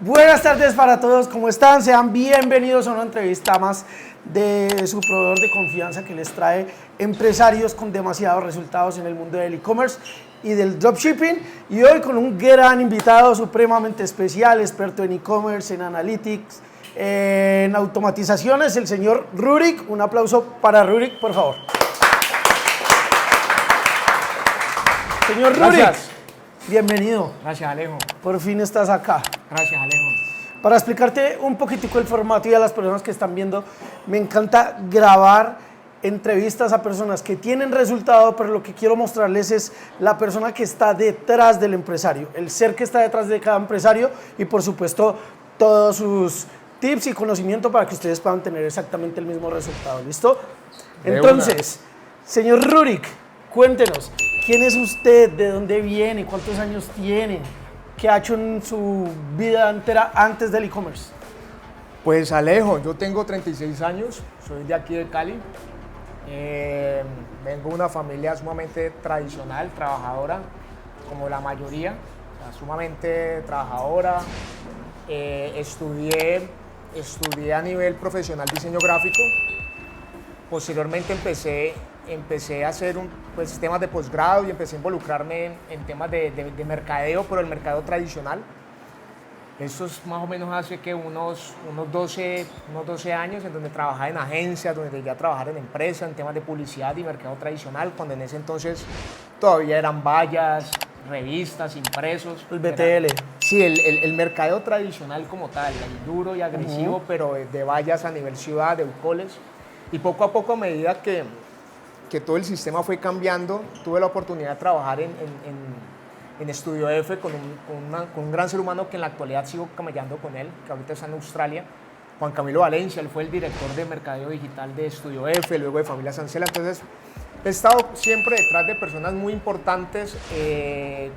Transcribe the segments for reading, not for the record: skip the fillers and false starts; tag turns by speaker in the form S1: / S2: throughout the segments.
S1: Buenas tardes para todos, ¿cómo están? Sean bienvenidos a una entrevista más de su proveedor de confianza que les trae empresarios con demasiados resultados en el mundo del e-commerce y del dropshipping. Y hoy con un gran invitado supremamente especial, experto en e-commerce, en analytics, en automatizaciones, el señor Rurik. Un aplauso para Rurik, por favor. Señor Rurik, bienvenido.
S2: Gracias, Alejo.
S1: Por fin estás acá.
S2: Gracias, Alejo.
S1: Para explicarte un poquitico el formato y a las personas que están viendo, me encanta grabar entrevistas a personas que tienen resultado, pero lo que quiero mostrarles es la persona que está detrás del empresario, el ser que está detrás de cada empresario y por supuesto todos sus tips y conocimiento para que ustedes puedan tener exactamente el mismo resultado. ¿Listo? Entonces, señor Rurik, cuéntenos, ¿quién es usted? ¿De dónde viene? ¿Cuántos años tiene? ¿Qué ha hecho en su vida entera antes del e-commerce?
S2: Pues Alejo, yo tengo 36 años, soy de aquí de Cali. Vengo de una familia sumamente tradicional, trabajadora, como la mayoría, o sea, sumamente trabajadora. Estudié a nivel profesional diseño gráfico. Posteriormente empecé a hacer temas de posgrado y empecé a involucrarme en temas de mercadeo, pero el mercadeo tradicional. Esto es más o menos hace que unos 12 años, en donde trabajaba en agencias, donde llegué a trabajar en empresas, en temas de publicidad y mercado tradicional, cuando en ese entonces todavía eran vallas, revistas, impresos.
S1: El BTL.
S2: Sí, el mercadeo tradicional como tal, el duro y agresivo, pero de vallas a nivel ciudad, de eucoles. Y poco a poco, a medida que todo el sistema fue cambiando, tuve la oportunidad de trabajar en Estudio F con un gran ser humano que en la actualidad sigo camellando con él, que ahorita está en Australia, Juan Camilo Valencia. Él fue el director de mercadeo digital de Estudio F, luego de Familia Sancela. Entonces, he estado siempre detrás de personas muy importantes,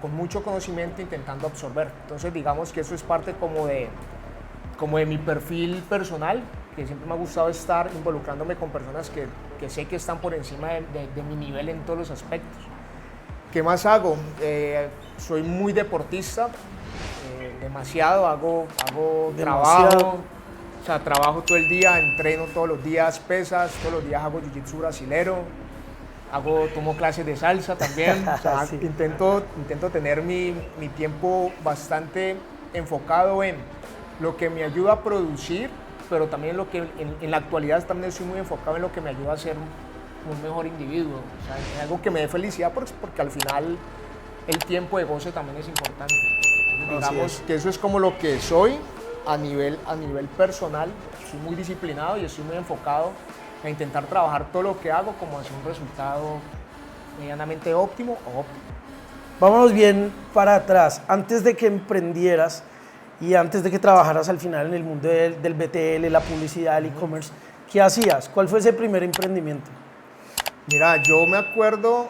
S2: con mucho conocimiento, intentando absorber. Entonces, digamos que eso es parte como de mi perfil personal, que siempre me ha gustado estar involucrándome con personas que sé que están por encima de mi nivel en todos los aspectos. ¿Qué más hago? Soy muy deportista, demasiado, hago trabajo, o sea, trabajo todo el día, entreno todos los días pesas, todos los días hago jiu-jitsu brasilero, tomo clases de salsa también, o sea, sí. intento tener mi tiempo bastante enfocado en lo que me ayuda a producir, pero también en la actualidad también estoy muy enfocado en lo que me ayuda a ser un mejor individuo. O sea, es algo que me dé felicidad porque al final el tiempo de goce también es importante. Digamos que eso es como lo que soy a nivel personal. Soy muy disciplinado y estoy muy enfocado a intentar trabajar todo lo que hago como hacia un resultado medianamente óptimo o óptimo.
S1: Vámonos bien para atrás. Antes de que emprendieras y antes de que trabajaras al final en el mundo del BTL, la publicidad, el e-commerce, ¿qué hacías? ¿Cuál fue ese primer emprendimiento?
S2: Mira, yo me acuerdo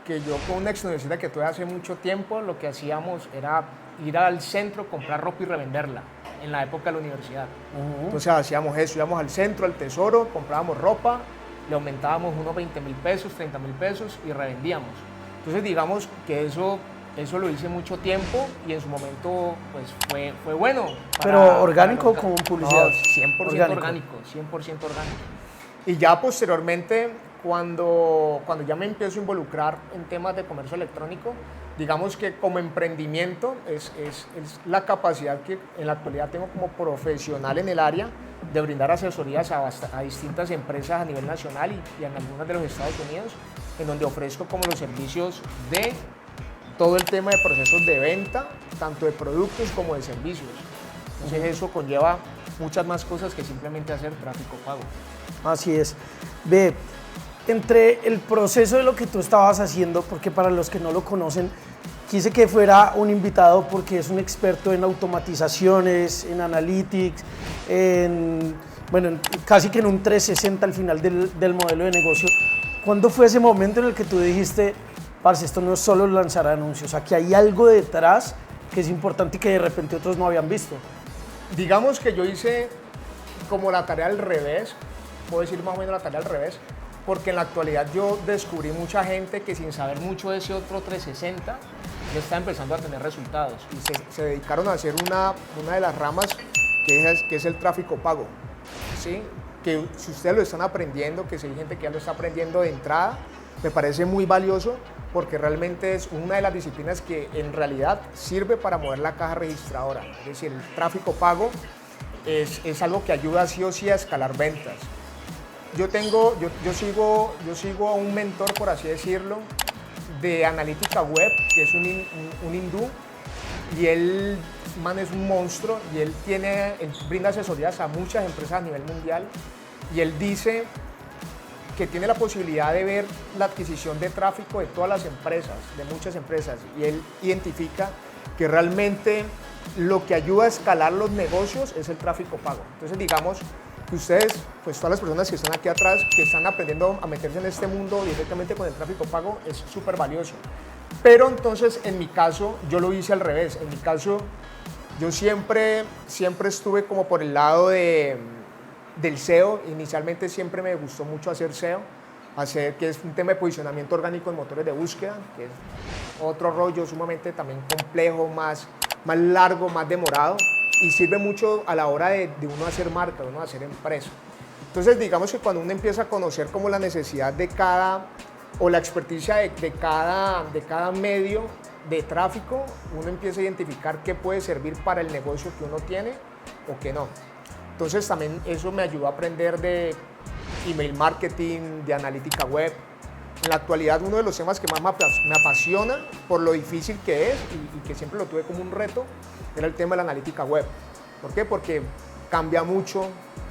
S2: que yo con una ex universidad que tuve hace mucho tiempo, lo que hacíamos era ir al centro, comprar ropa y revenderla en la época de la universidad. Entonces hacíamos eso, íbamos al centro, al Tesoro, comprábamos ropa, le aumentábamos unos 20.000 pesos, 30.000 pesos y revendíamos. Entonces digamos que eso lo hice mucho tiempo y en su momento pues fue bueno.
S1: ¿Pero orgánico como publicidad?
S2: No, 100% orgánico, 100% orgánico. Y ya posteriormente, cuando ya me empiezo a involucrar en temas de comercio electrónico, digamos que como emprendimiento es la capacidad que en la actualidad tengo como profesional en el área de brindar asesorías a distintas empresas a nivel nacional y en algunas de los Estados Unidos, en donde ofrezco como los servicios de todo el tema de procesos de venta, tanto de productos como de servicios. Entonces eso conlleva muchas más cosas que simplemente hacer tráfico pago.
S1: Así es. Ve, entre el proceso de lo que tú estabas haciendo, porque para los que no lo conocen, quise que fuera un invitado porque es un experto en automatizaciones, en analytics, casi que en un 360 al final del modelo de negocio. ¿Cuándo fue ese momento en el que tú dijiste, parce, esto no es solo lanzar anuncios, aquí hay algo detrás que es importante y que de repente otros no habían visto?
S2: Digamos que yo hice como la tarea al revés, puedo decir más o menos la tarea al revés, porque en la actualidad yo descubrí mucha gente que sin saber mucho de ese otro 360 ya está empezando a tener resultados y se dedicaron a hacer una de las ramas que es el tráfico pago, ¿sí? Que si ustedes lo están aprendiendo, que si hay gente que ya lo está aprendiendo de entrada, me parece muy valioso porque realmente es una de las disciplinas que en realidad sirve para mover la caja registradora. Es decir, el tráfico pago es algo que ayuda sí o sí a escalar ventas. Yo sigo a un mentor, por así decirlo, de analítica web, que es un hindú, y él es un monstruo, y él brinda asesorías a muchas empresas a nivel mundial, y él dice que tiene la posibilidad de ver la adquisición de tráfico de todas las empresas, de muchas empresas, y él identifica que realmente lo que ayuda a escalar los negocios es el tráfico pago. Entonces, digamos que ustedes, pues todas las personas que están aquí atrás, que están aprendiendo a meterse en este mundo directamente con el tráfico pago, es súper valioso. Pero entonces, en mi caso, yo lo hice al revés. En mi caso, yo siempre estuve como por el lado del SEO. Inicialmente siempre me gustó mucho hacer SEO, que es un tema de posicionamiento orgánico en motores de búsqueda, que es otro rollo sumamente también complejo, más largo, más demorado, y sirve mucho a la hora de uno hacer marca, de uno hacer empresa. Entonces, digamos que cuando uno empieza a conocer como la necesidad de o la experticia de cada medio de tráfico, uno empieza a identificar qué puede servir para el negocio que uno tiene o qué no. Entonces, también eso me ayudó a aprender de email marketing, de analítica web. En la actualidad, uno de los temas que más me apasiona por lo difícil que es y que siempre lo tuve como un reto, era el tema de la analítica web. ¿Por qué? Porque cambia mucho.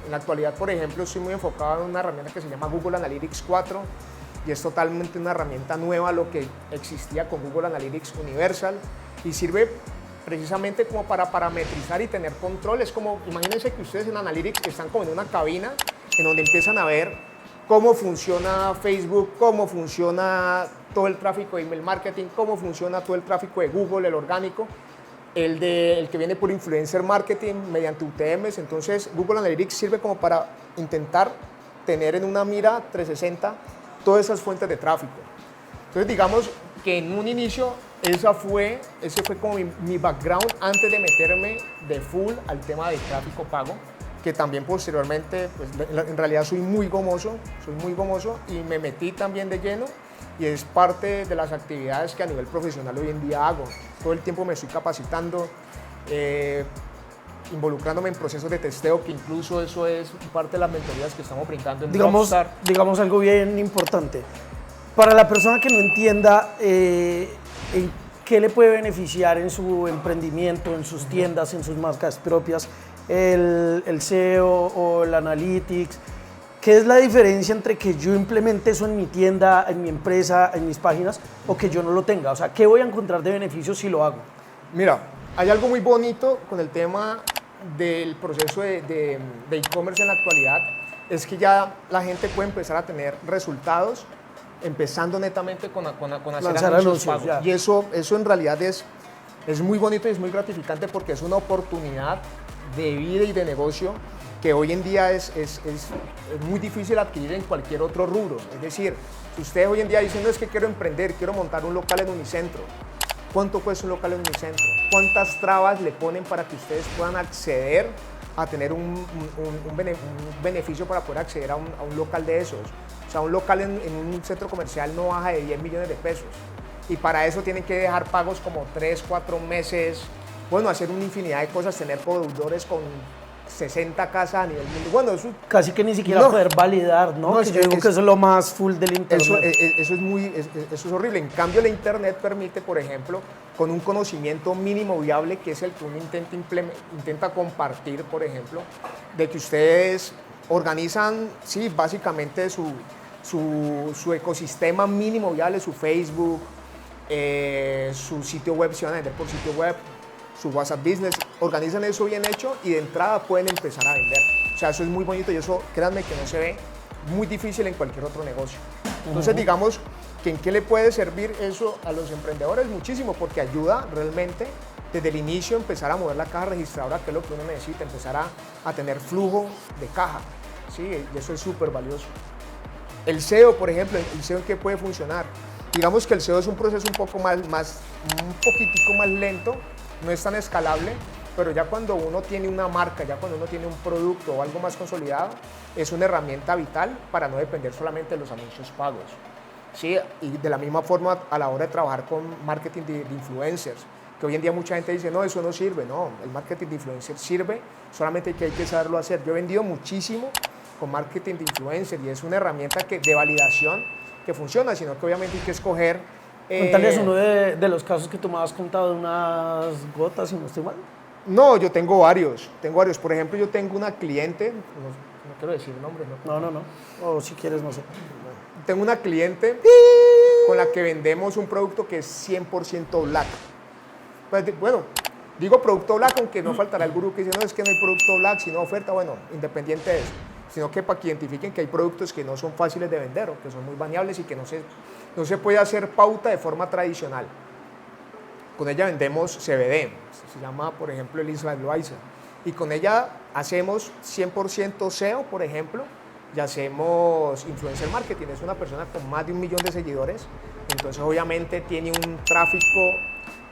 S2: En la actualidad, por ejemplo, estoy muy enfocado en una herramienta que se llama Google Analytics 4 y es totalmente una herramienta nueva a lo que existía con Google Analytics Universal y sirve precisamente como para parametrizar y tener control. Es como, imagínense que ustedes en Analytics están como en una cabina en donde empiezan a ver cómo funciona Facebook, cómo funciona todo el tráfico de email marketing, cómo funciona todo el tráfico de Google, el orgánico, el que viene por influencer marketing mediante UTMs. Entonces, Google Analytics sirve como para intentar tener en una mira 360 todas esas fuentes de tráfico. Entonces, digamos que en un inicio ese fue como mi background antes de meterme de full al tema del tráfico pago, que también posteriormente, pues en realidad soy muy gomoso y me metí también de lleno y es parte de las actividades que a nivel profesional hoy en día hago. Todo el tiempo me estoy capacitando, involucrándome en procesos de testeo, que incluso eso es parte de las mentorías que estamos brindando en Dropstar.
S1: Digamos algo bien importante. Para la persona que no entienda en qué le puede beneficiar en su emprendimiento, en sus tiendas, en sus marcas propias, el SEO o el Analytics, ¿qué es la diferencia entre que yo implemente eso en mi tienda, en mi empresa, en mis páginas, o que yo no lo tenga? O sea, ¿qué voy a encontrar de beneficio si lo hago?
S2: Mira, hay algo muy bonito con el tema del proceso de e-commerce en la actualidad, es que ya la gente puede empezar a tener resultados empezando netamente con hacer anuncios pagos. Ya. Y eso en realidad es muy bonito y es muy gratificante porque es una oportunidad de vida y de negocio que hoy en día es muy difícil adquirir en cualquier otro rubro. Es decir, si ustedes hoy en día dicen, no, es que quiero emprender, quiero montar un local en Unicentro, ¿cuánto cuesta un local en Unicentro? ¿Cuántas trabas le ponen para que ustedes puedan acceder a tener un beneficio para poder acceder a un local de esos? O sea, un local en un centro comercial no baja de 10 millones de pesos. Y para eso tienen que dejar pagos como 3, 4 meses. Bueno, hacer una infinidad de cosas, tener deudores con 60 casas a nivel mundial. Bueno, eso
S1: casi que ni siquiera poder validar, ¿no? Que yo digo que eso es lo más full del internet.
S2: Eso es horrible. En cambio, la internet permite, por ejemplo, con un conocimiento mínimo viable, que es el que uno intenta compartir, por ejemplo, de que ustedes organizan, sí, básicamente su ecosistema mínimo viable, su Facebook, su sitio web, si van a vender por sitio web, su WhatsApp Business, organizan eso bien hecho y de entrada pueden empezar a vender. O sea, eso es muy bonito y eso, créanme que no se ve muy difícil en cualquier otro negocio. Entonces, digamos que en qué le puede servir eso a los emprendedores, muchísimo, porque ayuda realmente desde el inicio a empezar a mover la caja registradora, que es lo que uno necesita, empezar a tener flujo de caja, ¿sí? Y eso es súper valioso. El SEO, por ejemplo, ¿el SEO en qué puede funcionar? Digamos que el SEO es un proceso un poquitico más lento, no es tan escalable, pero ya cuando uno tiene una marca, ya cuando uno tiene un producto o algo más consolidado, es una herramienta vital para no depender solamente de los anuncios pagos. Sí, y de la misma forma a la hora de trabajar con marketing de influencers, que hoy en día mucha gente dice, no, eso no sirve. No, el marketing de influencers sirve, solamente que hay que saberlo hacer. Yo he vendido muchísimo con marketing de influencers y es una herramienta de validación que funciona, sino que obviamente hay que escoger.
S1: Cuéntales uno de los casos que tú me has contado de unas gotas, si no estoy mal.
S2: No, yo tengo varios. Por ejemplo, yo tengo una cliente, no quiero decir nombres, ¿no?
S1: No. O si quieres, no sé.
S2: Tengo una cliente con la que vendemos un producto que es 100% black. Pues, bueno, digo producto black, aunque no faltará el gurú que dice, no, es que no hay producto black, sino oferta, bueno, independiente de eso. Sino que para que identifiquen que hay productos que no son fáciles de vender o que son muy baneables y que no se puede hacer pauta de forma tradicional. Con ella vendemos CBD, se llama, por ejemplo, el Isla Loaiza. Y con ella hacemos 100% SEO, por ejemplo, y hacemos influencer marketing. Es una persona con más de 1 millón de seguidores, entonces obviamente tiene un tráfico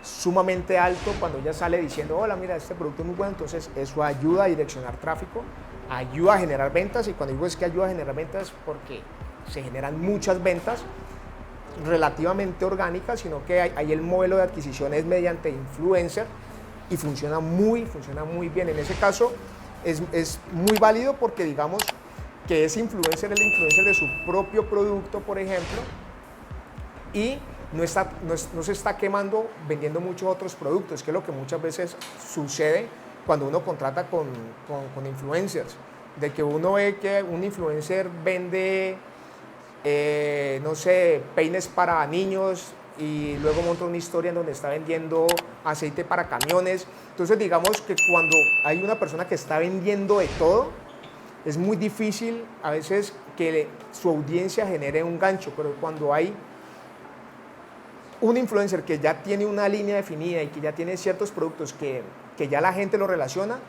S2: sumamente alto cuando ella sale diciendo, hola, mira, este producto es muy bueno, entonces eso ayuda a direccionar tráfico, ayuda a generar ventas, y cuando digo es que ayuda a generar ventas porque se generan muchas ventas relativamente orgánicas, sino que hay el modelo de adquisición es mediante influencer y funciona muy bien. En ese caso es muy válido porque digamos que ese influencer es el influencer de su propio producto, por ejemplo, y no se está quemando vendiendo muchos otros productos, que es lo que muchas veces sucede cuando uno contrata con influencers, de que uno ve que un influencer vende, no sé, peines para niños y luego monta una historia en donde está vendiendo aceite para camiones. Entonces digamos que cuando hay una persona que está vendiendo de todo, es muy difícil a veces que su audiencia genere un gancho, pero cuando hay un influencer que ya tiene una línea definida y que ya tiene ciertos productos que ya la gente lo relaciona,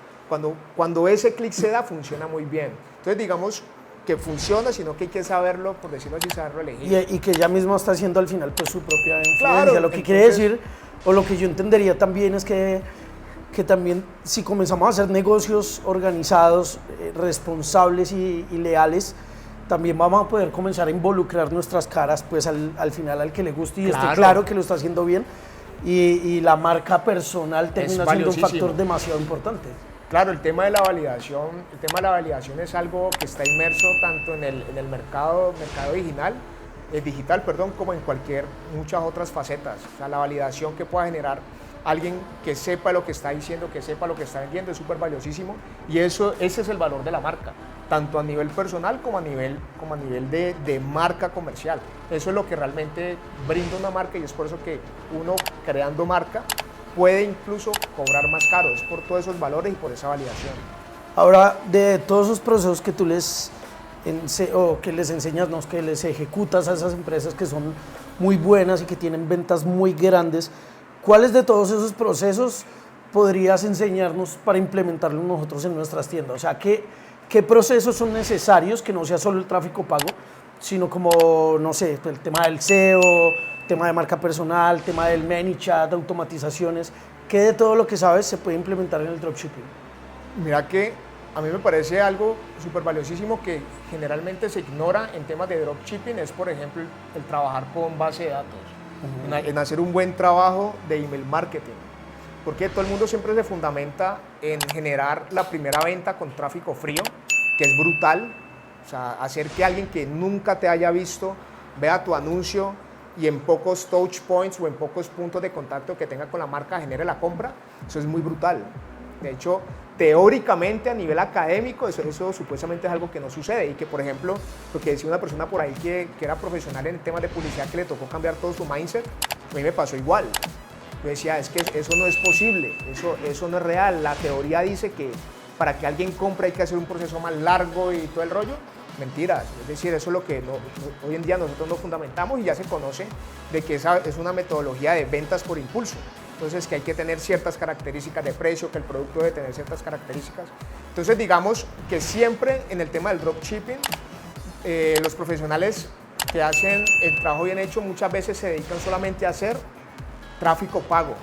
S2: cuando ese clic se da, funciona muy bien. Entonces digamos que funciona, sino que hay que saberlo, por decirlo así, saberlo elegir.
S1: Y que ella misma está haciendo al final pues su propia influencia.
S2: Claro,
S1: lo que quiere decir, o lo que yo entendería también es que también si comenzamos a hacer negocios organizados, responsables y leales, también vamos a poder comenzar a involucrar nuestras caras pues al final al que le guste y esté claro que lo está haciendo bien, y la marca personal termina siendo un factor demasiado importante.
S2: Claro, el tema de la validación es algo que está inmerso tanto en el mercado digital, como en muchas otras facetas. O sea, la validación que pueda generar alguien que sepa lo que está diciendo, que sepa lo que está vendiendo, es súper valiosísimo, y ese es el valor de la marca, tanto a nivel personal como a nivel de marca comercial. Eso es lo que realmente brinda una marca, y es por eso que uno, creando marca, puede incluso cobrar más caro, es por todos esos valores y por esa validación.
S1: Ahora, de todos esos procesos que tú les enseñas, no, que les ejecutas a esas empresas que son muy buenas y que tienen ventas muy grandes, ¿cuáles de todos esos procesos podrías enseñarnos para implementarlos nosotros en nuestras tiendas? O sea, ¿qué procesos son necesarios, que no sea solo el tráfico pago, sino como, no sé, el tema del SEO, tema de marca personal, tema del ManyChat, automatizaciones? ¿Qué de todo lo que sabes se puede implementar en el dropshipping?
S2: Mira que a mí me parece algo súper valiosísimo que generalmente se ignora en temas de dropshipping, es por ejemplo el trabajar con base de datos, en hacer un buen trabajo de email marketing, porque todo el mundo siempre se fundamenta en generar la primera venta con tráfico frío, que es brutal. O sea, hacer que alguien que nunca te haya visto vea tu anuncio y en pocos touch points o en pocos puntos de contacto que tenga con la marca genere la compra, eso es muy brutal. De hecho, teóricamente a nivel académico eso supuestamente es algo que no sucede, y que, por ejemplo, lo que decía una persona por ahí que era profesional en temas de publicidad, que le tocó cambiar todo su mindset, a mí me pasó igual. Yo decía, es que eso no es posible, eso no es real. La teoría dice que para que alguien compre hay que hacer un proceso más largo y todo el rollo. Mentiras, es decir, eso es lo que hoy en día nosotros nos fundamentamos, y ya se conoce de que esa es una metodología de ventas por impulso. Entonces, que hay que tener ciertas características de precio, que el producto debe tener ciertas características. Entonces, digamos que siempre en el tema del dropshipping, los profesionales que hacen el trabajo bien hecho muchas veces se dedican solamente a hacer tráfico pago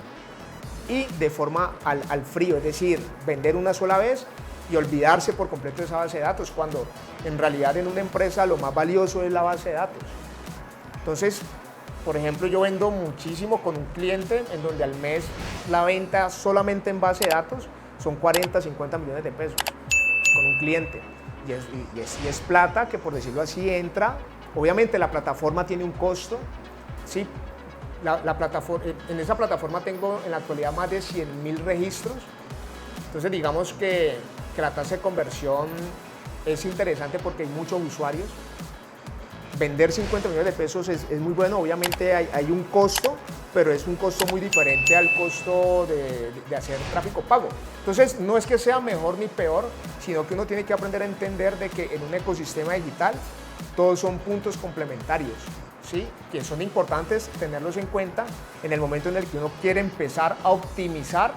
S2: y de forma al frío, es decir, vender una sola vez y olvidarse por completo de esa base de datos, cuando en realidad en una empresa lo más valioso es la base de datos. Entonces, por ejemplo, yo vendo muchísimo con un cliente en donde al mes la venta solamente en base de datos son 40, 50 millones de pesos con un cliente. Y es plata que, por decirlo así, entra. Obviamente la plataforma tiene un costo, ¿sí? La plataforma, en esa plataforma tengo en la actualidad más de 100.000 registros. Entonces digamos que la tasa de conversión es interesante porque hay muchos usuarios. Vender 50 millones de pesos es muy bueno, obviamente hay un costo, pero es un costo muy diferente al costo de hacer tráfico pago. Entonces no es que sea mejor ni peor, sino que uno tiene que aprender a entender de que en un ecosistema digital todos son puntos complementarios, ¿sí? Que son importantes tenerlos en cuenta en el momento en el que uno quiere empezar a optimizar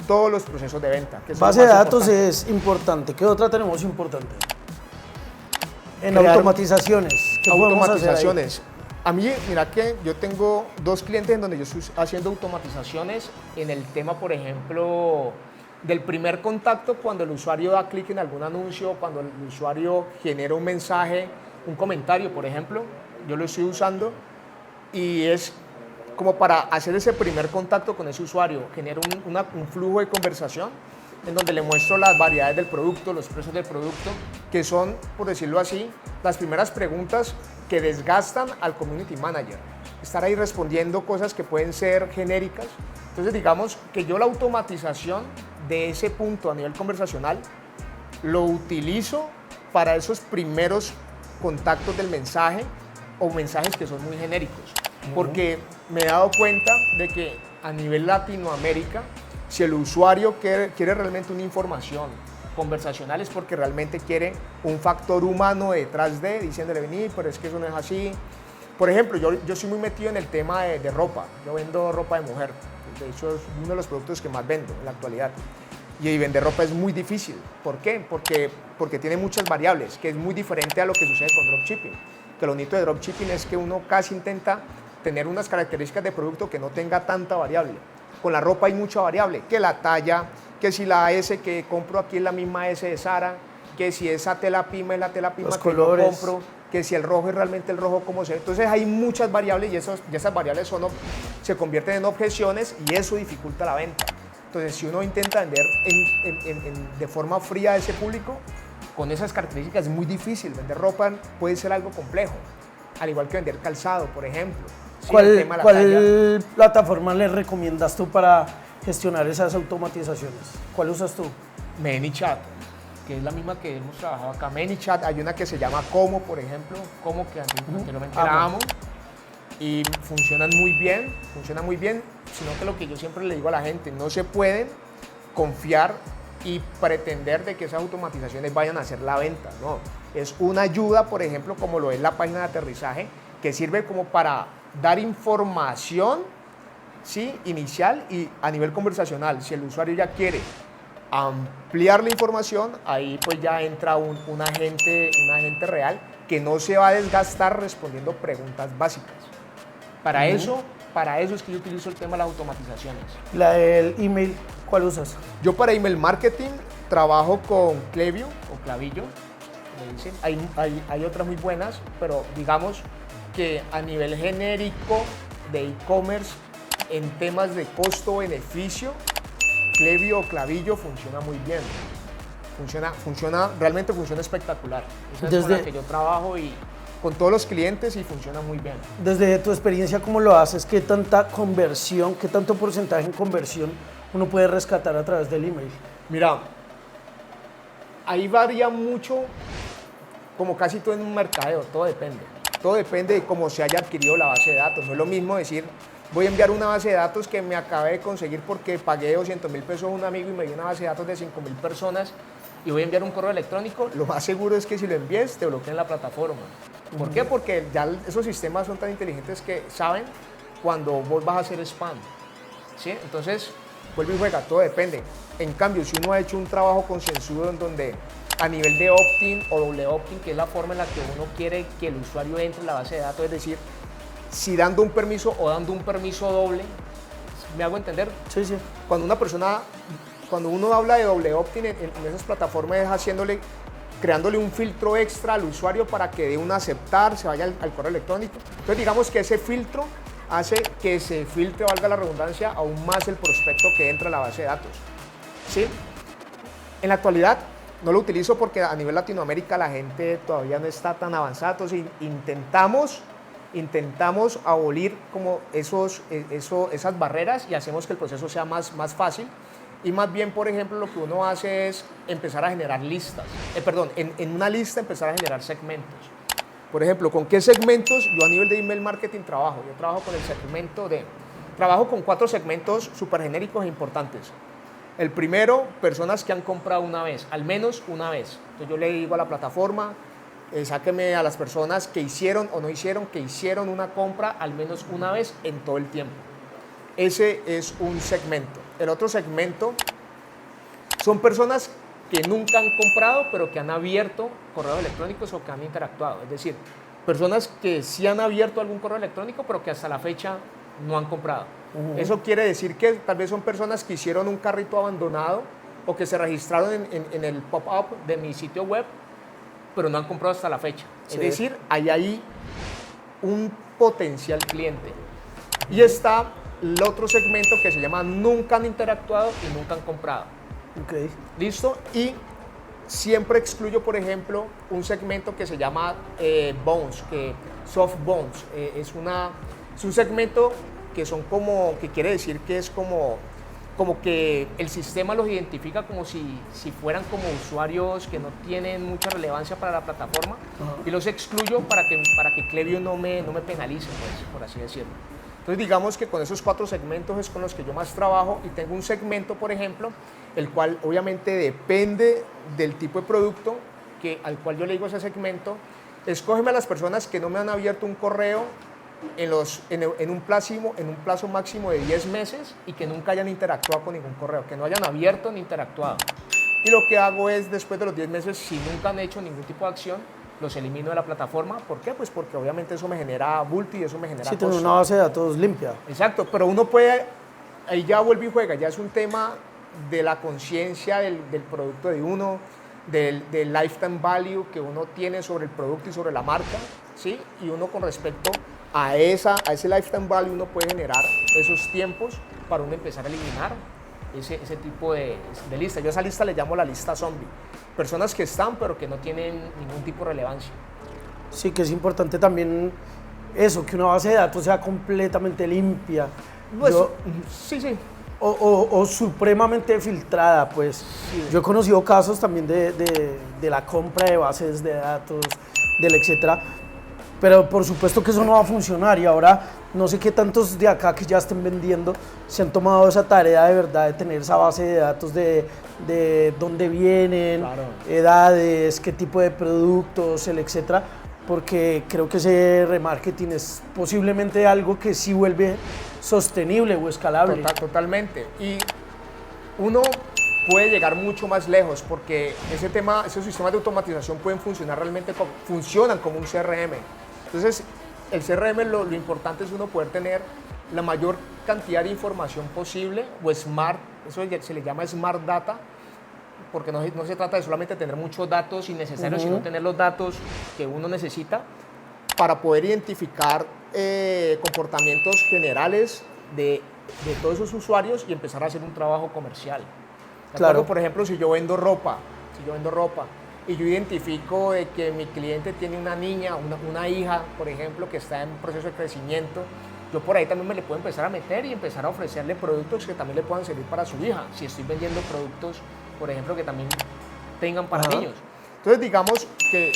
S2: todos los procesos de venta. Que
S1: Base de datos es importante. ¿Qué otra tenemos importante? En automatizaciones. ¿Qué
S2: automatizaciones. A mí, mira que yo tengo 2 clientes en donde yo estoy haciendo automatizaciones en el tema, por ejemplo, del primer contacto, cuando el usuario da clic en algún anuncio, cuando el usuario genera un mensaje, un comentario, por ejemplo, yo lo estoy usando y es como para hacer ese primer contacto con ese usuario, genero un flujo de conversación en donde le muestro las variedades del producto, los precios del producto, que son, por decirlo así, las primeras preguntas que desgastan al community manager. Estar ahí respondiendo cosas que pueden ser genéricas. Entonces, digamos que yo la automatización de ese punto a nivel conversacional lo utilizo para esos primeros contactos del mensaje o mensajes que son muy genéricos. Porque me he dado cuenta de que a nivel Latinoamérica, si el usuario quiere realmente una información conversacional es porque realmente quiere un factor humano detrás de, diciéndole, vení, pero es que eso no es así. Por ejemplo, yo soy muy metido en el tema de ropa. Yo vendo ropa de mujer. De hecho, es uno de los productos que más vendo en la actualidad. Y vender ropa es muy difícil. ¿Por qué? Porque tiene muchas variables, que es muy diferente a lo que sucede con dropshipping. Que lo bonito de dropshipping es que uno casi intenta tener unas características de producto que no tenga tanta variable. Con la ropa hay mucha variable, que la talla, que si la S que compro aquí es la misma S de Zara, que si esa tela pima es la tela pima que yo compro, que si el rojo es realmente el rojo como se ve. Entonces hay muchas variables y esas variables se convierten en objeciones y eso dificulta la venta. Entonces si uno intenta vender de forma fría a ese público, con esas características es muy difícil. Vender ropa puede ser algo complejo, al igual que vender calzado, por ejemplo. Sí,
S1: ¿Cuál plataforma le recomiendas tú para gestionar esas automatizaciones? ¿Cuál usas tú?
S2: ManyChat, que es la misma que hemos trabajado acá. ManyChat, hay una que se llama Como, por ejemplo, Como, que anteriormente era Amo, y funcionan muy bien, sino que lo que yo siempre le digo a la gente, no se pueden confiar y pretender de que esas automatizaciones vayan a hacer la venta, no. Es una ayuda, por ejemplo, como lo es la página de aterrizaje, que sirve como para dar información, ¿sí?, inicial y a nivel conversacional. Si el usuario ya quiere ampliar la información, ahí pues ya entra un agente real que no se va a desgastar respondiendo preguntas básicas. Para eso es que yo utilizo el tema de las automatizaciones.
S1: La del email, ¿cuál usas?
S2: Yo para email marketing trabajo con Klaviyo o Clavillo, me dicen. Hay otras muy buenas, pero digamos que a nivel genérico de e-commerce, en temas de costo-beneficio, Klaviyo o Clavillo funciona muy bien. Realmente funciona espectacular. Esa es con la que yo trabajo y con todos los clientes y funciona muy bien.
S1: Desde tu experiencia, ¿cómo lo haces? ¿Qué tanta conversión, qué tanto porcentaje en conversión uno puede rescatar a través del email?
S2: Mira, ahí varía mucho, como casi todo en un mercadeo, todo depende. Todo depende de cómo se haya adquirido la base de datos. No es lo mismo decir, voy a enviar una base de datos que me acabé de conseguir porque pagué 200.000 pesos a un amigo y me dio una base de datos de 5.000 personas y voy a enviar un correo electrónico. Lo más seguro es que si lo envíes te bloqueen la plataforma. ¿Por qué? Porque ya esos sistemas son tan inteligentes que saben cuando vos vas a hacer spam, ¿sí? Entonces, vuelve y juega, todo depende. En cambio, si uno ha hecho un trabajo concienzudo en donde a nivel de opt-in o doble opt-in, que es la forma en la que uno quiere que el usuario entre en la base de datos, es decir, si dando un permiso o dando un permiso doble, ¿me hago entender?
S1: Sí, sí.
S2: Cuando uno habla de doble opt-in en esas plataformas es creándole un filtro extra al usuario para que dé un aceptar, se vaya al correo electrónico. Entonces digamos que ese filtro hace que se filtre, valga la redundancia, aún más el prospecto que entra a la base de datos. ¿Sí? En la actualidad no lo utilizo porque a nivel Latinoamérica la gente todavía no está tan avanzada, entonces intentamos abolir como esas barreras y hacemos que el proceso sea más fácil. Y más bien, por ejemplo, lo que uno hace es empezar a generar listas. En una lista empezar a generar segmentos. Por ejemplo, ¿con qué segmentos yo a nivel de email marketing trabajo? Yo trabajo con el segmento trabajo con 4 segmentos súper genéricos e importantes. El primero, personas que han comprado una vez, al menos una vez. Entonces yo le digo a la plataforma, sáqueme a las personas que hicieron o no hicieron, que hicieron una compra al menos una vez en todo el tiempo. Ese es un segmento. El otro segmento son personas que nunca han comprado, pero que han abierto correos electrónicos o que han interactuado. Es decir, personas que sí han abierto algún correo electrónico, pero que hasta la fecha no han comprado. Eso quiere decir que tal vez son personas que hicieron un carrito abandonado o que se registraron en el pop-up de mi sitio web, pero no han comprado hasta la fecha. Sí. Es decir, hay ahí un potencial cliente. Y está el otro segmento que se llama nunca han interactuado y nunca han comprado.
S1: Okay.
S2: ¿Listo? Y siempre excluyo, por ejemplo, un segmento que se llama bounce, soft bounce. Es un segmento que quiere decir que es como que el sistema los identifica como si fueran como usuarios que no tienen mucha relevancia para la plataforma. Y los excluyo para que Klaviyo no me penalice, pues, por así decirlo. Entonces digamos que con esos 4 segmentos es con los que yo más trabajo y tengo un segmento, por ejemplo, el cual obviamente depende del tipo de producto al cual yo le digo a ese segmento, escógeme a las personas que no me han abierto un correo en un plazo máximo de 10 meses y que nunca hayan interactuado con ningún correo, que no hayan abierto ni interactuado. Y lo que hago es, después de los 10 meses, si nunca han hecho ningún tipo de acción, los elimino de la plataforma. ¿Por qué? Pues porque obviamente eso me genera bulto y eso me genera
S1: sí, tener una base de datos limpia.
S2: Exacto, pero uno puede, ahí ya vuelve y juega, ya es un tema de la conciencia del producto de uno, del lifetime value que uno tiene sobre el producto y sobre la marca, ¿sí? Y uno con respecto a ese lifetime value uno puede generar esos tiempos para uno empezar a eliminar ese tipo de lista. Yo a esa lista le llamo la lista zombie. Personas que están pero que no tienen ningún tipo de relevancia.
S1: Sí, que es importante también eso, que una base de datos sea completamente limpia.
S2: Pues, sí.
S1: O supremamente filtrada, pues. Sí. Yo he conocido casos también de la compra de bases de datos, del etcétera, pero por supuesto que eso no va a funcionar y ahora no sé qué tantos de acá que ya estén vendiendo se han tomado esa tarea de verdad de tener esa base de datos de dónde vienen, claro, edades, qué tipo de productos, el etcétera, porque creo que ese remarketing es posiblemente algo que sí vuelve sostenible o escalable.
S2: Totalmente. Y uno puede llegar mucho más lejos porque esos sistemas de automatización funcionan como un CRM. Entonces, el CRM lo importante es uno poder tener la mayor cantidad de información posible o smart, eso se le llama smart data, porque no se trata de solamente tener muchos datos innecesarios, sino tener los datos que uno necesita para poder identificar comportamientos generales de todos esos usuarios y empezar a hacer un trabajo comercial. Claro. Por ejemplo, si yo vendo ropa y yo identifico que mi cliente tiene una niña, una hija, por ejemplo, que está en proceso de crecimiento, yo por ahí también me le puedo empezar a meter y empezar a ofrecerle productos que también le puedan servir para su hija, si estoy vendiendo productos, por ejemplo, que también tengan para niños. Entonces, digamos que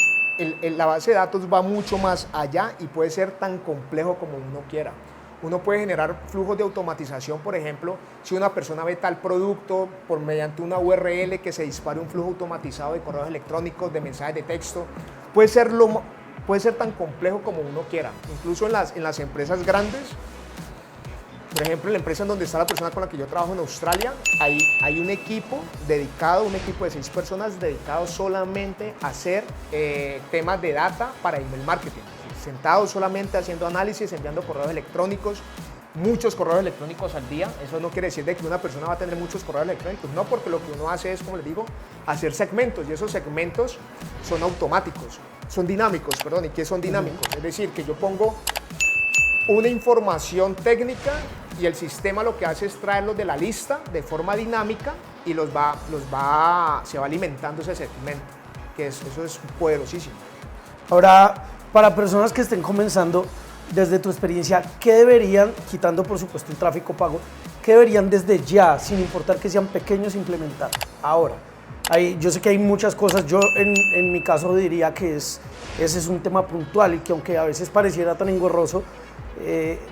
S2: la base de datos va mucho más allá y puede ser tan complejo como uno quiera. Uno puede generar flujos de automatización, por ejemplo, si una persona ve tal producto mediante una URL que se dispare un flujo automatizado de correos electrónicos, de mensajes de texto. Puede ser tan complejo como uno quiera. Incluso en las empresas grandes Por ejemplo, en la empresa en donde está la persona con la que yo trabajo en Australia, hay un equipo dedicado, un equipo de 6 personas dedicado solamente a hacer temas de data para email marketing. Sentados solamente haciendo análisis, enviando correos electrónicos, muchos correos electrónicos al día. Eso no quiere decir de que una persona va a tener muchos correos electrónicos, no, porque lo que uno hace es, como les digo, hacer segmentos, y esos segmentos son automáticos, son dinámicos, perdón. ¿Y qué son dinámicos? Es decir, que yo pongo una información técnica y el sistema lo que hace es traerlos de la lista de forma dinámica y se va alimentando ese segmento, eso es poderosísimo.
S1: Ahora, para personas que estén comenzando, desde tu experiencia, ¿qué deberían, quitando por supuesto el tráfico pago, qué deberían desde ya, sin importar que sean pequeños, implementar? Ahora, yo sé que hay muchas cosas, yo en mi caso diría que ese es un tema puntual y que aunque a veces pareciera tan engorroso,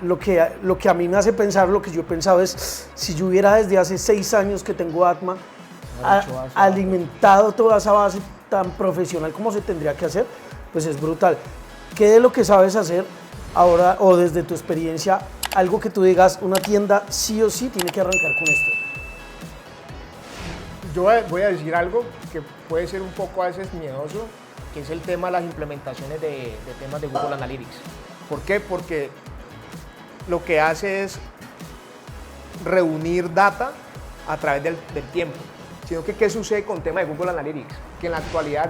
S1: lo que a mí me hace pensar, lo que yo he pensado es, si yo hubiera desde hace 6 años que tengo Atma, alimentado toda esa base tan profesional como se tendría que hacer, pues es brutal. ¿Qué de lo que sabes hacer ahora, o desde tu experiencia, algo que tú digas, una tienda sí o sí tiene que arrancar con esto?
S2: Yo voy a decir algo que puede ser un poco a veces miedoso, que es el tema de las implementaciones de temas de Google Analytics. ¿Por qué? Porque lo que hace es reunir data a través del tiempo. Sino que, ¿qué sucede con el tema de Google Analytics? Que en la actualidad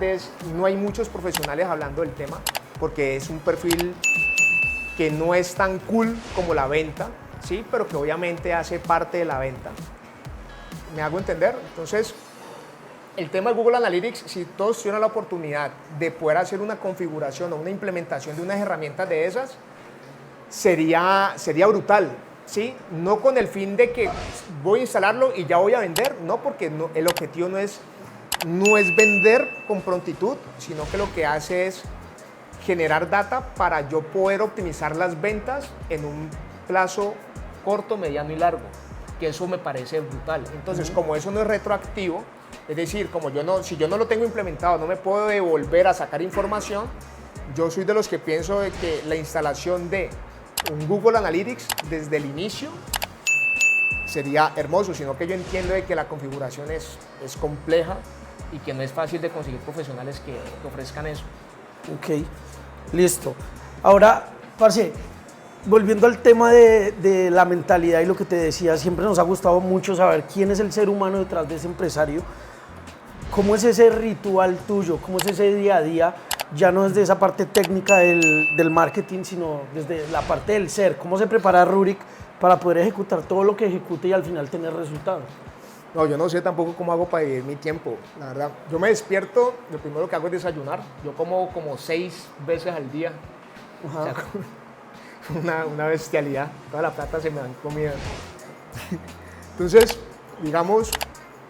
S2: no hay muchos profesionales hablando del tema, porque es un perfil que no es tan cool como la venta, ¿sí? Pero que obviamente hace parte de la venta. ¿Me hago entender? Entonces, el tema de Google Analytics, si todos tuvieran la oportunidad de poder hacer una configuración o una implementación de unas herramientas de esas, sería brutal, ¿sí? No con el fin de que voy a instalarlo y ya voy a vender, no, porque el objetivo no es vender con prontitud, sino que lo que hace es generar data para yo poder optimizar las ventas en un plazo corto, mediano y largo, que eso me parece brutal. Entonces, como eso no es retroactivo, es decir, si yo no lo tengo implementado, no me puedo devolver a sacar información, yo soy de los que pienso de que la instalación de un Google Analytics desde el inicio sería hermoso, sino que yo entiendo de que la configuración es compleja y que no es fácil de conseguir profesionales que ofrezcan eso.
S1: Ok, listo. Ahora, parce, volviendo al tema de la mentalidad y lo que te decía, siempre nos ha gustado mucho saber quién es el ser humano detrás de ese empresario. ¿Cómo es ese ritual tuyo? ¿Cómo es ese día a día? Ya no desde esa parte técnica del marketing, sino desde la parte del ser. ¿Cómo se prepara Rurik para poder ejecutar todo lo que ejecute y al final tener resultados?
S2: No, yo no sé tampoco cómo hago para dividir mi tiempo, la verdad. Yo me despierto, lo primero que hago es desayunar. Yo como 6 veces al día. O sea, una bestialidad. Toda la plata se me da en comida. Entonces, digamos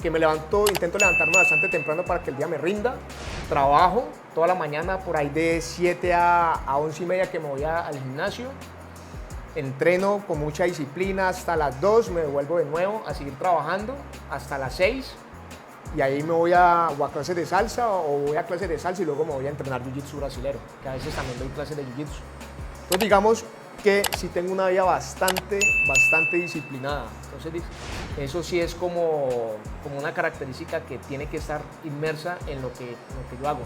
S2: que intento levantarme bastante temprano para que el día me rinda. Trabajo toda la mañana, por ahí de 7 a 11:30 que me voy al gimnasio. Entreno con mucha disciplina hasta las 2, me devuelvo de nuevo a seguir trabajando hasta las 6 y ahí me voy a clases de salsa o voy a clases de salsa y luego me voy a entrenar jiu-jitsu brasilero, que a veces también doy clases de jiu-jitsu. Entonces digamos que sí tengo una vida bastante disciplinada. Entonces eso sí es como una característica que tiene que estar inmersa en lo que yo hago.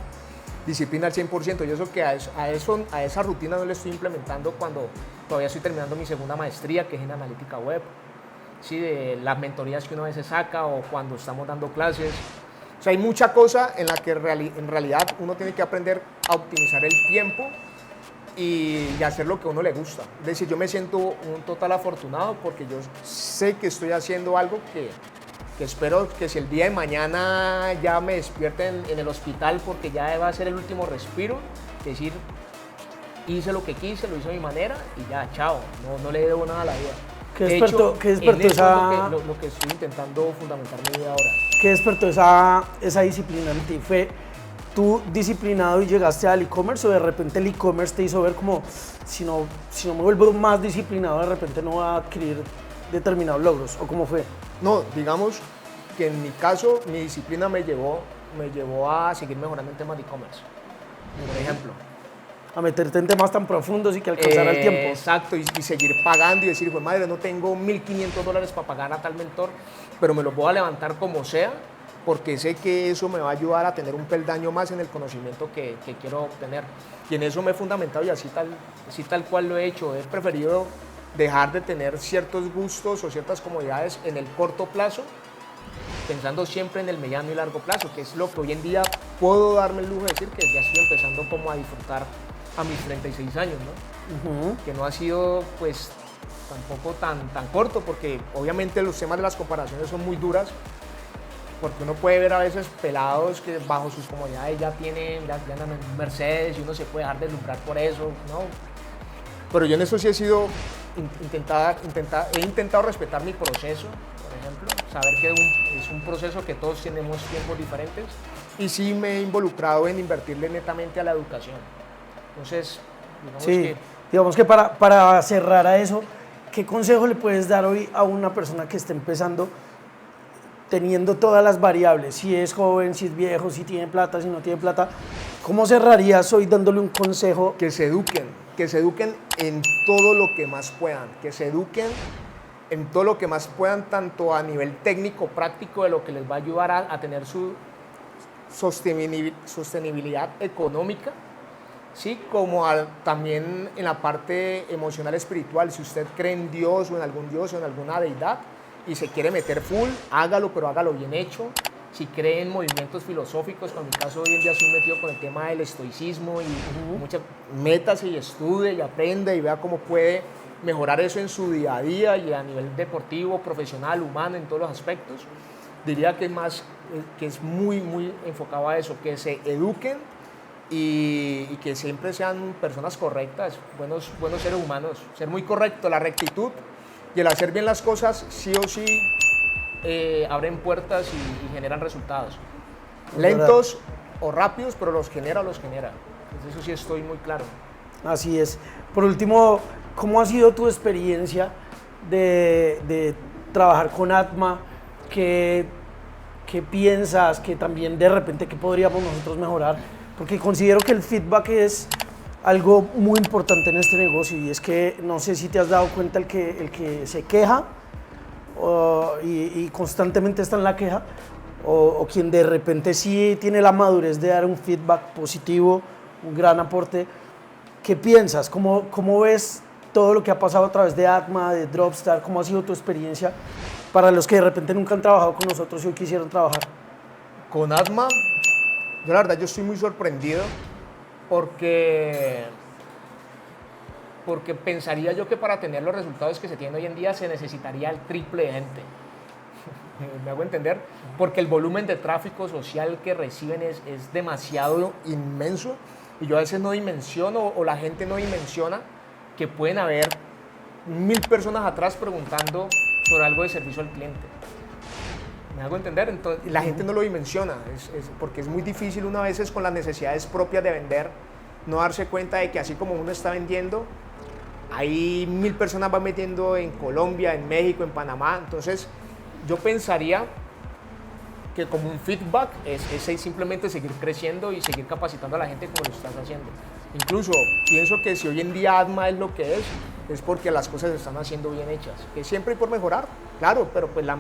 S2: Disciplina al 100%. Yo eso que a esa rutina no le estoy implementando cuando todavía estoy terminando mi segunda maestría, que es en analítica web, ¿sí? De las mentorías que uno a veces saca o cuando estamos dando clases. O sea, hay mucha cosa en la que en realidad uno tiene que aprender a optimizar el tiempo y hacer lo que a uno le gusta. Es decir, yo me siento un total afortunado porque yo sé que estoy haciendo algo que espero que si el día de mañana ya me despierte en el hospital porque ya va a ser el último respiro, es decir, hice lo que quise, lo hice a mi manera y ya, chao, no le debo nada a la vida.
S1: ¿Qué despertó
S2: lo que estoy intentando fundamentar mi vida ahora.
S1: ¿Qué despertó esa disciplina en ti? ¿Fue tú disciplinado y llegaste al e-commerce o de repente el e-commerce te hizo ver como si no me vuelvo más disciplinado de repente no voy a adquirir determinados logros? ¿O cómo fue?
S2: No, digamos que en mi caso mi disciplina me llevó a seguir mejorando en temas de e-commerce. Por ejemplo,
S1: a meterte en temas tan profundos y que alcanzara el tiempo.
S2: Exacto, y seguir pagando y decir, pues madre, no tengo $1.500 para pagar a tal mentor, pero me lo voy a levantar como sea, porque sé que eso me va a ayudar a tener un peldaño más en el conocimiento que quiero obtener. Y en eso me he fundamentado y así tal cual lo he hecho. He preferido dejar de tener ciertos gustos o ciertas comodidades en el corto plazo, pensando siempre en el mediano y largo plazo, que es lo que hoy en día puedo darme el lujo de decir que ya estoy empezando como a disfrutar a mis 36 años, ¿no? Que no ha sido pues tampoco tan corto, porque obviamente los temas de las comparaciones son muy duras, porque uno puede ver a veces pelados que bajo sus comodidades ya andan en Mercedes y uno se puede dejar deslumbrar por eso, ¿no? Pero yo en eso sí he sido, he intentado respetar mi proceso, por ejemplo, saber que es un proceso que todos tenemos tiempos diferentes, y sí me he involucrado en invertirle netamente a la educación. Entonces,
S1: digamos que para cerrar a eso, ¿qué consejo le puedes dar hoy a una persona que esté empezando teniendo todas las variables? Si es joven, si es viejo, si tiene plata, si no tiene plata. ¿Cómo cerrarías hoy dándole un consejo?
S2: Que se eduquen en todo lo que más puedan, que se eduquen en todo lo que más puedan, tanto a nivel técnico, práctico, de lo que les va a ayudar a tener su sostenibilidad económica, ¿sí? Como también en la parte emocional, espiritual. Si usted cree en Dios o en algún Dios o en alguna deidad y se quiere meter full, hágalo, pero hágalo bien hecho. Si cree en movimientos filosóficos, como en mi caso hoy en día estoy metido con el tema del estoicismo, y muchas metas, y estudie y aprenda y vea cómo puede mejorar eso en su día a día y a nivel deportivo, profesional, humano, en todos los aspectos. Diría que es muy enfocado a eso, que se eduquen y que siempre sean personas correctas, buenos seres humanos. Ser muy correcto, la rectitud y el hacer bien las cosas sí o sí abren puertas y generan resultados. Lentos o rápidos, pero los genera. Entonces, eso sí estoy muy claro.
S1: Así es. Por último, ¿cómo ha sido tu experiencia de trabajar con Atma? ¿Qué piensas que también de repente que podríamos nosotros mejorar? Porque considero que el feedback es algo muy importante en este negocio, y es que no sé si te has dado cuenta, el que se queja y constantemente está en la queja, o quien de repente sí tiene la madurez de dar un feedback positivo, un gran aporte. ¿Qué piensas? ¿Cómo ves todo lo que ha pasado a través de Atma, de Dropstar? ¿Cómo ha sido tu experiencia para los que de repente nunca han trabajado con nosotros y hoy quisieran trabajar?
S2: Con Atma, yo la verdad estoy muy sorprendido, porque pensaría yo que para tener los resultados que se tienen hoy en día se necesitaría el triple de gente. ¿Me hago entender? Porque el volumen de tráfico social que reciben es demasiado inmenso, y yo a veces no dimensiono, o la gente no dimensiona, que pueden haber 1000 personas atrás preguntando sobre algo de servicio al cliente. ¿Me hago entender? Entonces, la gente no lo dimensiona, porque es muy difícil una vez con las necesidades propias de vender, no darse cuenta de que así como uno está vendiendo, hay 1000 personas van metiendo en Colombia, en México, en Panamá. Entonces, yo pensaría que como un feedback es simplemente seguir creciendo y seguir capacitando a la gente como lo estás haciendo. Incluso pienso que si hoy en día Atma es lo que es porque las cosas se están haciendo bien hechas. Que siempre hay por mejorar, claro, pero pues la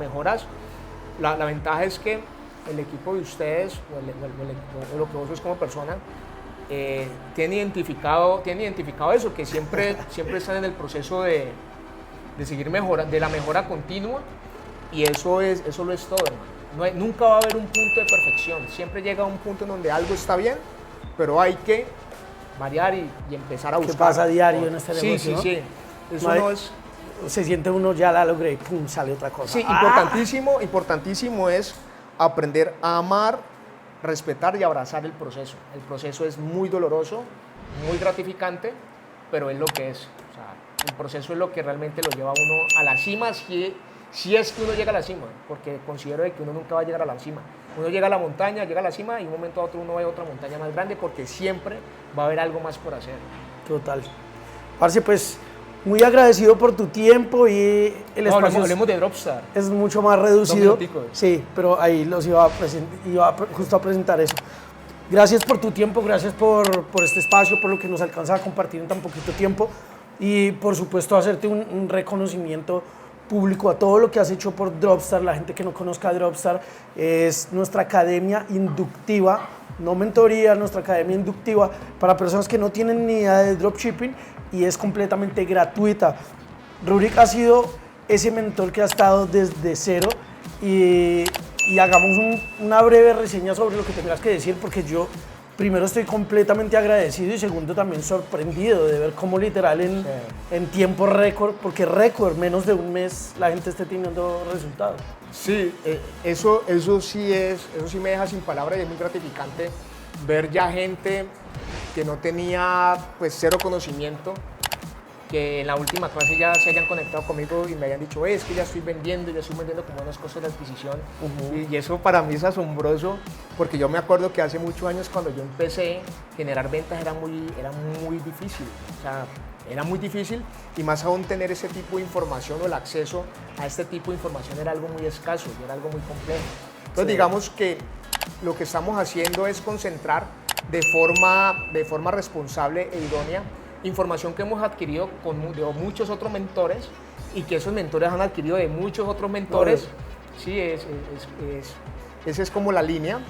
S2: ventaja es que el equipo de ustedes, o lo que vos sos como persona, tiene identificado eso, que siempre están en el proceso de seguir mejorando, de la mejora continua, y eso lo es todo, hermano. Nunca va a haber un punto de perfección, siempre llega a un punto en donde algo está bien, pero hay que variar y empezar a buscar.
S1: ¿Qué pasa a diario en este negocio?
S2: Sí. Eso no es...
S1: Se siente uno, ya la logré y pum, sale otra cosa.
S2: Sí, importantísimo es aprender a amar, respetar y abrazar el proceso. El proceso es muy doloroso, muy gratificante, pero es lo que es. O sea, el proceso es lo que realmente lo lleva a uno a la cima, si es que uno llega a la cima, porque considero que uno nunca va a llegar a la cima. Uno llega a la montaña, llega a la cima, y un momento a otro uno ve otra montaña más grande, porque siempre va a haber algo más por hacer.
S1: Total. Parce, pues muy agradecido por tu tiempo, y el espacio
S2: hablemos de Dropstar.
S1: Es mucho más reducido. Sí, pero ahí los iba justo a presentar eso. Gracias por tu tiempo, gracias por este espacio, por lo que nos alcanza a compartir en tan poquito tiempo y por supuesto hacerte un reconocimiento público a todo lo que has hecho por Dropstar. La gente que no conozca Dropstar es nuestra academia inductiva, no mentoría, nuestra academia inductiva para personas que no tienen ni idea de dropshipping y es completamente gratuita. Rurik ha sido ese mentor que ha estado desde cero y hagamos una breve reseña sobre lo que tengas que decir, porque yo primero estoy completamente agradecido y segundo también sorprendido de ver cómo literal en tiempo récord, porque récord, menos de un mes, la gente esté teniendo resultados.
S2: Sí, eso sí me deja sin palabras y es muy gratificante ver ya gente que no tenía pues cero conocimiento, que en la última clase ya se hayan conectado conmigo y me hayan dicho, es que ya estoy vendiendo como unas cosas de adquisición. Y eso para mí es asombroso, porque yo me acuerdo que hace muchos años cuando yo empecé, generar ventas era muy difícil. O sea, era muy difícil y más aún tener ese tipo de información o el acceso a este tipo de información era algo muy escaso y era algo muy complejo. Entonces digamos que lo que estamos haciendo es concentrar de forma responsable e idónea información que hemos adquirido de muchos otros mentores y que esos mentores han adquirido de muchos otros mentores. Sí, esa es como la línea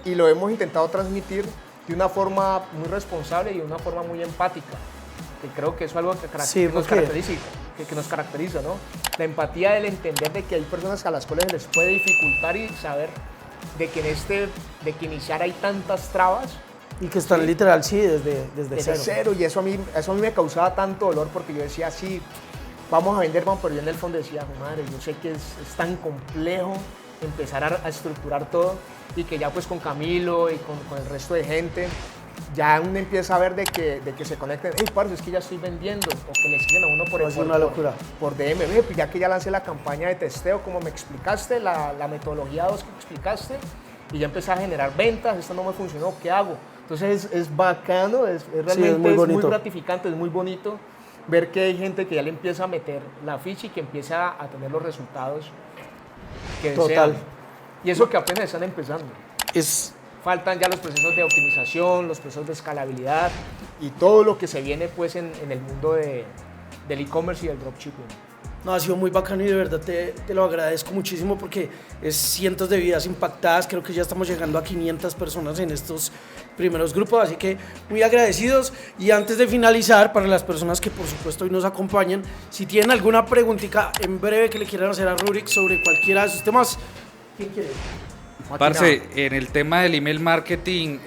S2: y lo hemos intentado transmitir de una forma muy responsable y de una forma muy empática, que creo que eso es algo que nos caracteriza, ¿no? La empatía del entender de que hay personas a las cuales les puede dificultar y saber de que iniciar hay tantas trabas.
S1: Y que están literal, sí, desde
S2: cero. Y eso a mí me causaba tanto dolor porque yo decía, sí, vamos a vender, pero yo en el fondo decía, madre, yo sé que es tan complejo empezar a estructurar todo y que ya pues con Camilo y con el resto de gente, ya uno empieza a ver de que se conecten, hey, parce, es que ya estoy vendiendo, o que le escriben a uno por DM, pues ya que ya lancé la campaña de testeo, como me explicaste, la metodología 2 que explicaste, y ya empecé a generar ventas, esto no me funcionó, ¿qué hago? Entonces es bacano, realmente es muy gratificante, es muy bonito ver que hay gente que ya le empieza a meter la ficha y que empieza a tener los resultados que desean. Y eso que apenas están empezando. Faltan ya los procesos de optimización, los procesos de escalabilidad y todo lo que se viene pues en el mundo del e-commerce y del dropshipping.
S1: No, ha sido muy bacano y de verdad te lo agradezco muchísimo porque es cientos de vidas impactadas. Creo que ya estamos llegando a 500 personas en estos primeros grupos, así que muy agradecidos. Y antes de finalizar, para las personas que por supuesto hoy nos acompañan, si tienen alguna preguntita en breve que le quieran hacer a Rurik sobre cualquiera de sus temas, ¿quién quiere?
S3: Parce, en el tema del email marketing,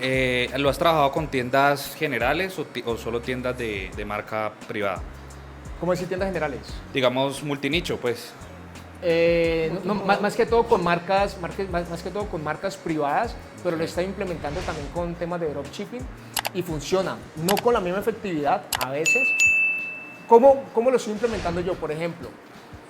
S3: ¿lo has trabajado con tiendas generales o solo tiendas de marca privada?
S2: ¿Cómo decir tiendas generales?
S3: Digamos multinicho, pues.
S2: Más que todo con marcas privadas, pero lo está implementando también con temas de dropshipping y funciona, no con la misma efectividad a veces. ¿Cómo lo estoy implementando yo? Por ejemplo,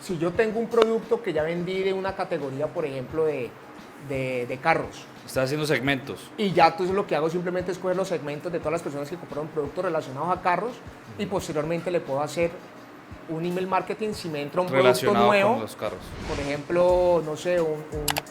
S2: si yo tengo un producto que ya vendí de una categoría, por ejemplo, de carros.
S3: Estás haciendo segmentos.
S2: Y ya entonces lo que hago simplemente es coger los segmentos de todas las personas que compraron productos relacionados a carros y posteriormente le puedo hacer un email marketing si me entra un producto nuevo,
S3: con los carros.
S2: Por ejemplo, no sé,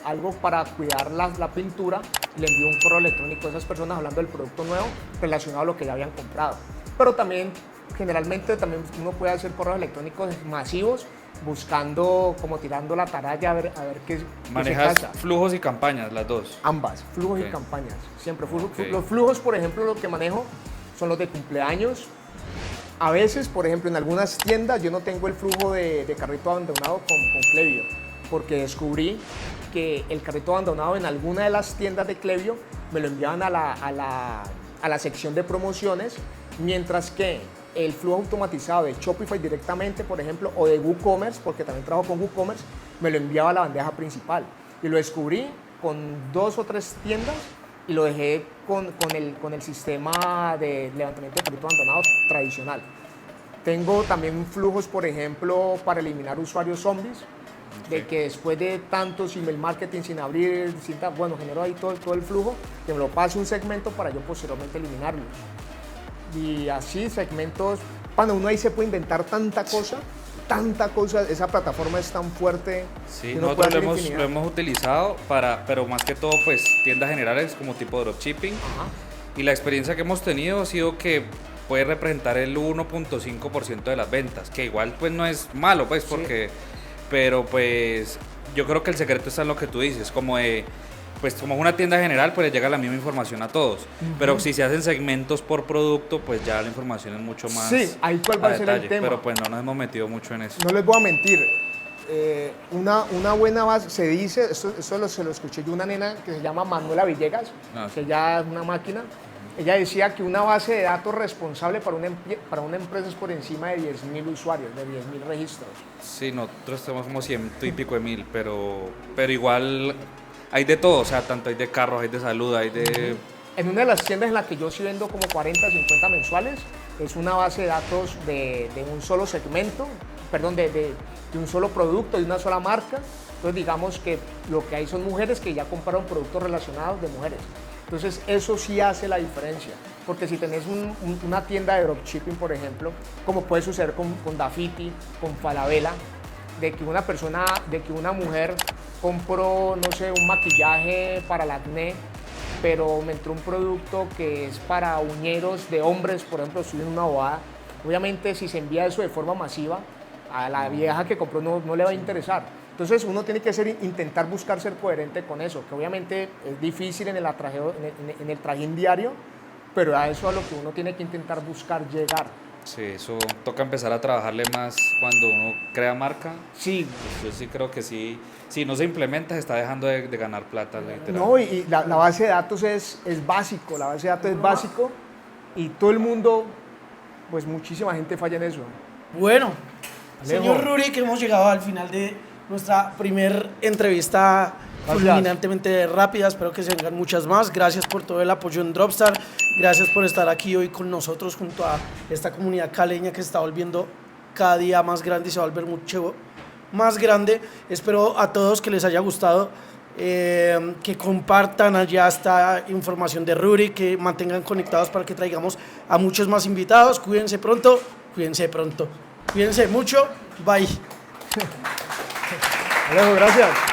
S2: algo para cuidar la pintura, le envío un correo electrónico a esas personas hablando del producto nuevo relacionado a lo que ya habían comprado. Pero también, generalmente, también uno puede hacer correos electrónicos masivos buscando, como tirando la taralla a ver qué
S3: ¿Manejas flujos y campañas, las dos?
S2: Ambas, flujos y campañas. Siempre. Los flujos, por ejemplo, lo que manejo son los de cumpleaños. A veces, por ejemplo, en algunas tiendas yo no tengo el flujo de carrito abandonado con Klaviyo, porque descubrí que el carrito abandonado en alguna de las tiendas de Klaviyo me lo enviaban a la sección de promociones, mientras que el flujo automatizado de Shopify directamente, por ejemplo, o de WooCommerce, porque también trabajo con WooCommerce, me lo enviaba a la bandeja principal. Y lo descubrí con 2 o 3 tiendas y lo dejé con el sistema de levantamiento de carrito abandonado tradicional. Tengo también flujos, por ejemplo, para eliminar usuarios zombies, de que después de tantos email marketing sin abrir, genero ahí todo el flujo, que me lo pase un segmento para yo posteriormente eliminarlos. Y así segmentos, uno ahí se puede inventar tanta cosa. tanta cosa, esa plataforma es tan fuerte.
S3: Sí,
S2: que uno
S3: nosotros
S2: puede hacer
S3: lo
S2: infinidad.
S3: hemos utilizado pero más que todo, pues tiendas generales como tipo dropshipping.
S2: Ajá.
S3: Y la experiencia que hemos tenido ha sido que puede representar el 1.5% de las ventas, que igual pues no es malo, pues porque, pero pues yo creo que el secreto está en lo que tú dices, como de, pues como una tienda general, pues le llega la misma información a todos, pero si se hacen segmentos por producto, pues ya la información es mucho más
S2: Sí, ahí cuál va a ser el tema.
S3: pero pues no nos hemos metido mucho en eso.
S2: No les voy a mentir, una buena base, se dice, esto se lo escuché yo una nena que se llama Manuela Villegas, que ya es una máquina. Ella decía que una base de datos responsable para una empresa es por encima de 10.000 usuarios, de 10.000 registros.
S3: Sí, nosotros tenemos como 100 y pico de mil, pero igual hay de todo, o sea, tanto hay de carros, hay de salud, hay de...
S2: En una de las tiendas en la que yo sí vendo como 40, 50 mensuales, es una base de datos de un solo segmento, perdón, de un solo producto, de una sola marca. Entonces digamos que lo que hay son mujeres que ya compraron productos relacionados de mujeres. Entonces eso sí hace la diferencia, porque si tenés una tienda de dropshipping, por ejemplo, como puede suceder con Dafiti, con Falabella, de que una mujer compró, no sé, un maquillaje para el acné, pero me entró un producto que es para uñeros de hombres, por ejemplo, estoy en una boda. Obviamente si se envía eso de forma masiva, a la vieja que compró no le va a interesar. Entonces uno tiene que intentar buscar ser coherente con eso, que obviamente es difícil en el trajín diario, pero a eso a lo que uno tiene que intentar buscar llegar.
S3: Sí, eso toca empezar a trabajarle más cuando uno crea marca.
S2: Sí.
S3: Yo sí creo que sí, si no se implementa se está dejando de ganar plata. Literal.
S2: No, y la base de datos es básico, la base de datos es básico y todo el mundo, pues muchísima gente falla en eso.
S1: Bueno,
S2: Alejo.
S1: señor Rurik, hemos llegado al final de nuestra primer entrevista fulminantemente rápida. Espero que se vengan muchas más. Gracias por todo el apoyo en Dropstar. Gracias por estar aquí hoy con nosotros junto a esta comunidad caleña que se está volviendo cada día más grande y se va a volver mucho más grande. Espero a todos que les haya gustado, que compartan allá esta información de Rurik, que mantengan conectados para que traigamos a muchos más invitados. Cuídense mucho. Bye.
S2: Alejo, gracias.